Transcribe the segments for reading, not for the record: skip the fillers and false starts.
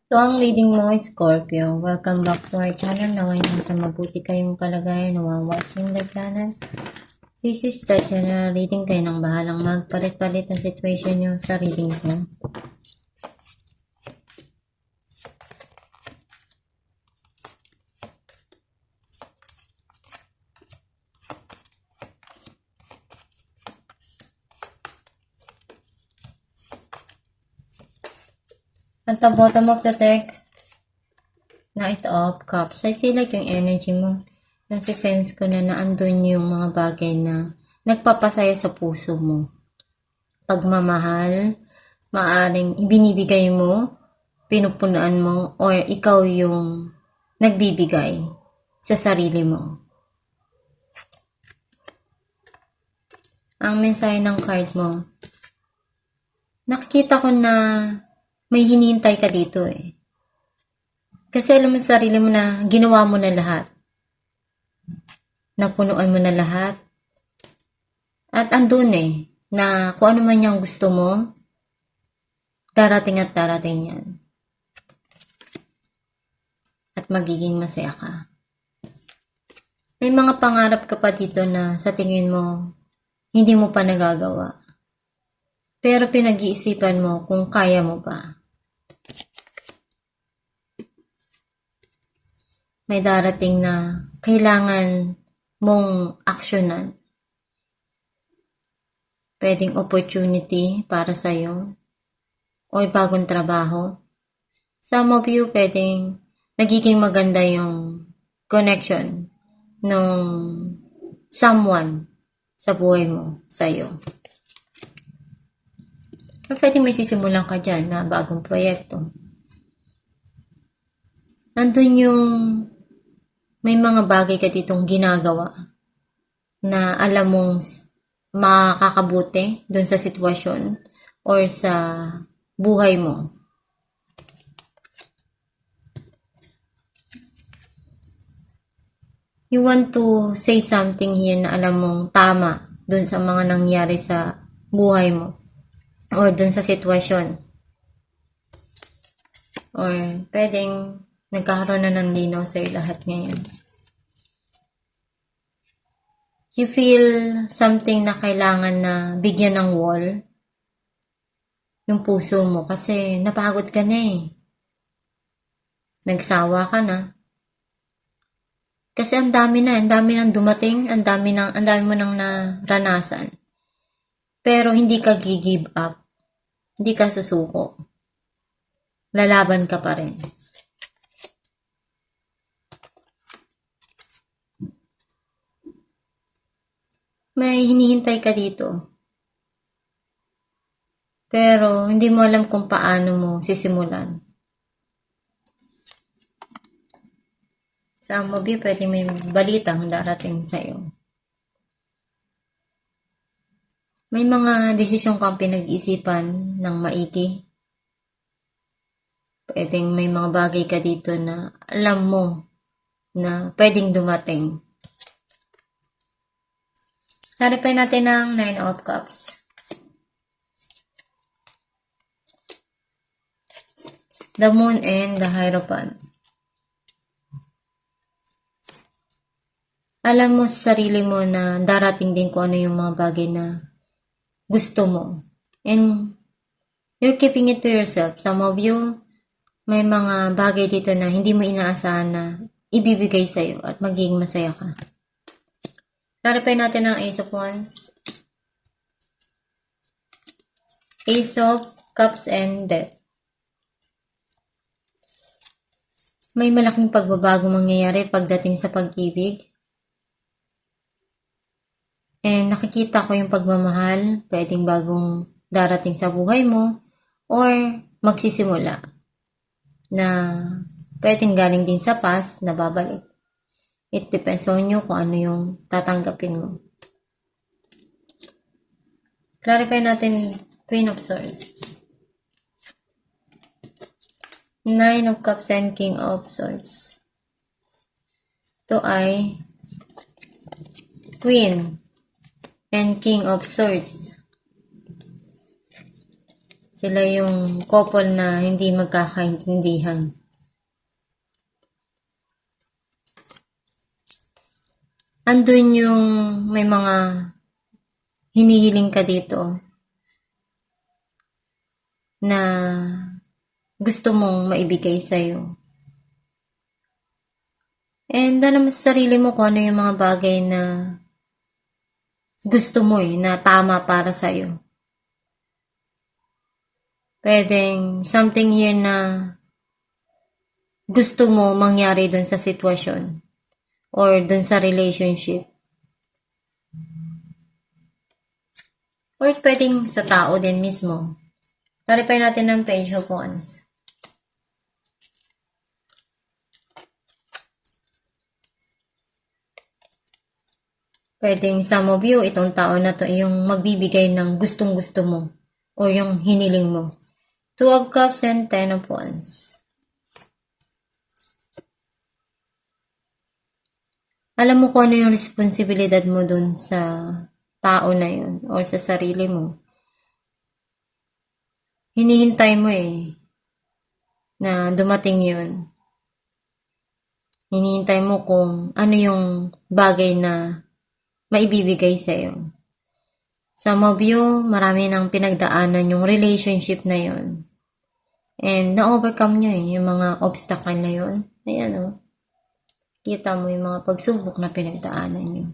Ito ang reading mo, Scorpio. Welcome back to our channel. Naway nasa mabuti kayong kalagayan na watching the channel. This is the general reading. Kayo nang bahalang magpalit-palit ang situation nyo sa reading ko. At the bottom of the deck, Knight of Cups. I feel like yung energy mo, nasi-sense ko na naandun yung mga bagay na nagpapasaya sa puso mo. Pagmamahal, maaring ibinibigay mo, pinupunaan mo, or ikaw yung nagbibigay sa sarili mo. Ang mensahe ng card mo, nakikita ko na may hinihintay ka dito eh. Kasi alam mo sa sarili mo na ginawa mo na lahat. Napunuan mo na lahat. At andun eh, na kung ano man yung gusto mo, darating at darating yan. At magiging masaya ka. May mga pangarap ka pa dito na sa tingin mo, hindi mo pa nagagawa. Pero pinag-iisipan mo kung kaya mo pa. May darating na kailangan mong aksyonan. Pwedeng opportunity para sa'yo o bagong trabaho. Some of you pwedeng nagiging maganda yung connection ng someone sa buhay mo, sa'yo. O pwedeng may sisimulan ka dyan na bagong proyekto. Nandun yung may mga bagay ka ditong ginagawa na alam mong makakabuti dun sa sitwasyon or sa buhay mo. You want to say something here na alam mong tama dun sa mga nangyari sa buhay mo or dun sa sitwasyon. Or pwedeng nagkakaroon na ng linaw sa'yo lahat ngayon. You feel something na kailangan na bigyan ng wall yung puso mo kasi napagod ka na eh. Nagsawa ka na. Kasi ang dami nang dumating, ang dami mo nang naranasan. Pero hindi ka give up. Hindi ka susuko. Lalaban ka pa rin. May hinihintay ka dito. Pero hindi mo alam kung paano mo sisimulan. Sa movie, pwede may balitang darating sa'yo. May mga desisyon kang pinag-isipan ng maigi. Pwedeng may mga bagay ka dito na alam mo na pwedeng dumating. Clarify natin ang 9 of Cups. The Moon and the Hierophant. Alam mo sa sarili mo na darating din kung ano yung mga bagay na gusto mo. And you're keeping it to yourself. Some of you, may mga bagay dito na hindi mo inaasahan na ibibigay sa'yo at magiging masaya ka. Clarify natin ang Ace of Wands. Ace of Cups and Death. May malaking pagbabago mangyayari pagdating sa pag-ibig. And nakikita ko yung pagmamahal, pwedeng bagong darating sa buhay mo, or magsisimula na pwedeng galing din sa past na babalik. It depends on you kung ano yung tatanggapin mo. Clarify natin Queen of Swords. 9 of Cups and King of Swords. Ito ay Queen and King of Swords. Sila yung couple na hindi magkakaintindihan. Andun yung may mga hinihiling ka dito na gusto mong maibigay sa'yo. And alam mo sa sarili mo kung ano yung mga bagay na gusto mo na tama para sa'yo. Pwedeng something here na gusto mo mangyari dun sa sitwasyon or dun sa relationship. Or pwedeng sa tao din mismo. Clarify natin ng Page of Wands. Pwedeng some of you, itong tao na to yung magbibigay ng gustong-gusto mo or yung hiniling mo. Two of Cups and Ten of Wands. Alam mo kung ano yung responsibilidad mo dun sa tao na yun or sa sarili mo. Hinihintay mo na dumating yun. Hinihintay mo kung ano yung bagay na maibibigay sa'yo. Some of you, marami nang pinagdaanan yung relationship na yun. And na-overcome nyo yung mga obstacle na yun. Ayan kita mo yung mga pagsubok na pinagdaanan nyo.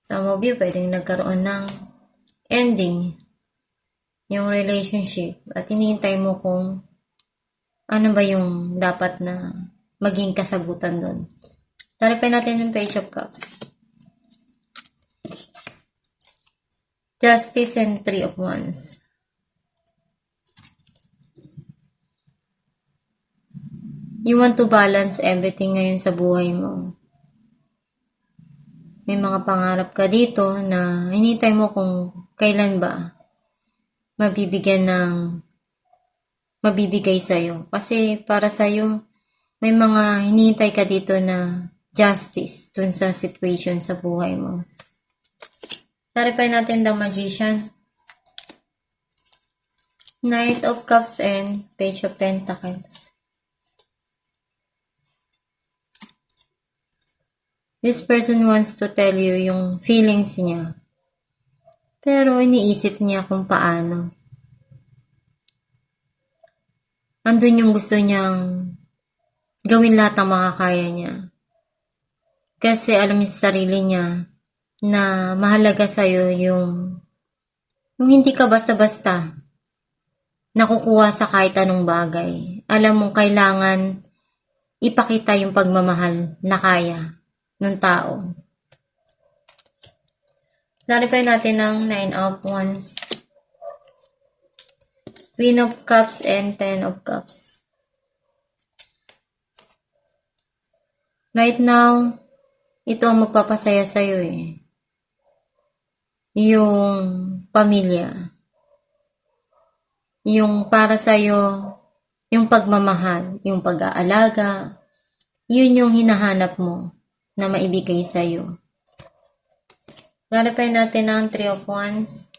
Some of you, pwedeng nagkaroon ng ending yung relationship at hinihintay mo kung ano ba yung dapat na maging kasagutan doon. Clarify natin yung Page of Cups. Justice and Three of Wands. You want to balance everything ngayon sa buhay mo. May mga pangarap ka dito na hinihintay mo kung kailan ba mabibigay sa'yo. Kasi para sa'yo, may mga hinihintay ka dito na justice dun sa situation sa buhay mo. Clarify natin the Magician. Knight of Cups and Page of Pentacles. This person wants to tell you yung feelings niya. Pero iniisip niya kung paano. Andun yung gusto niyang gawin lahat ng makakaya niya. Kasi alam niya sa sarili niya na mahalaga sa'yo yung hindi ka basta-basta nakukuha sa kahit anong bagay. Alam mong kailangan ipakita yung pagmamahal na kaya ng tao. Clarify natin ang Nine of Wands. Queen of Cups and Ten of Cups. Right now, ito ang magpapasaya sa'yo Yung pamilya. Yung para sa'yo, yung pagmamahal, yung pag-aalaga, yun yung hinahanap mo na maibigay sa'yo. Clarify natin ang Three of Wands.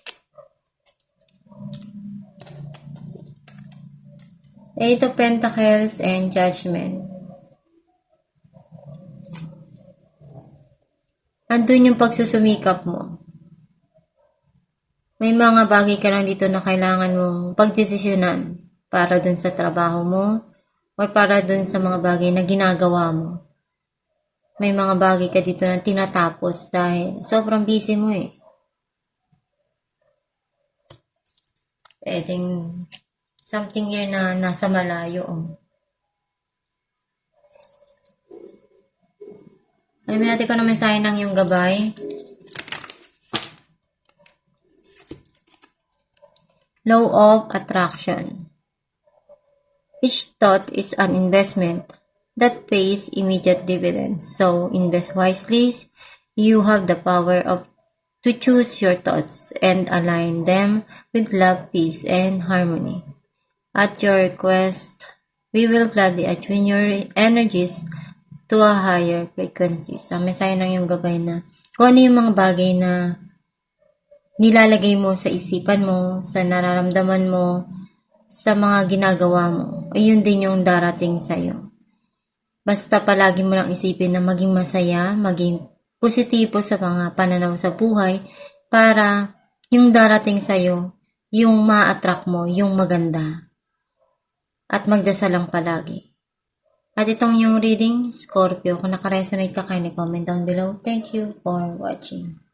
Eight of Pentacles and Judgment. Andun yung pagsusumikap mo. May mga bagay ka lang dito na kailangan mong pagdesisyonan para dun sa trabaho mo o para dun sa mga bagay na ginagawa mo. May mga bagay ka dito na tinatapos dahil sobrang busy mo Pwedeng something here na nasa malayo Alamin natin kung ano mensahe ng iyong gabay. Law of Attraction. Each thought is an investment that pays immediate dividends. So, invest wisely. You have the power to choose your thoughts and align them with love, peace, and harmony. At your request, we will gladly attune your energies to a higher frequency. Sa mensahe ng iyong gabay na kung ano yung mga bagay na nilalagay mo sa isipan mo, sa nararamdaman mo, sa mga ginagawa mo, ayun din yung darating sa'yo. Basta palagi mo lang isipin na maging masaya, maging positibo sa mga pananaw sa buhay para yung darating sa'yo, yung ma-attract mo, yung maganda. At magdasal lang palagi. At itong yung reading, Scorpio, kung nakaresonate ka, kindly comment down below. Thank you for watching.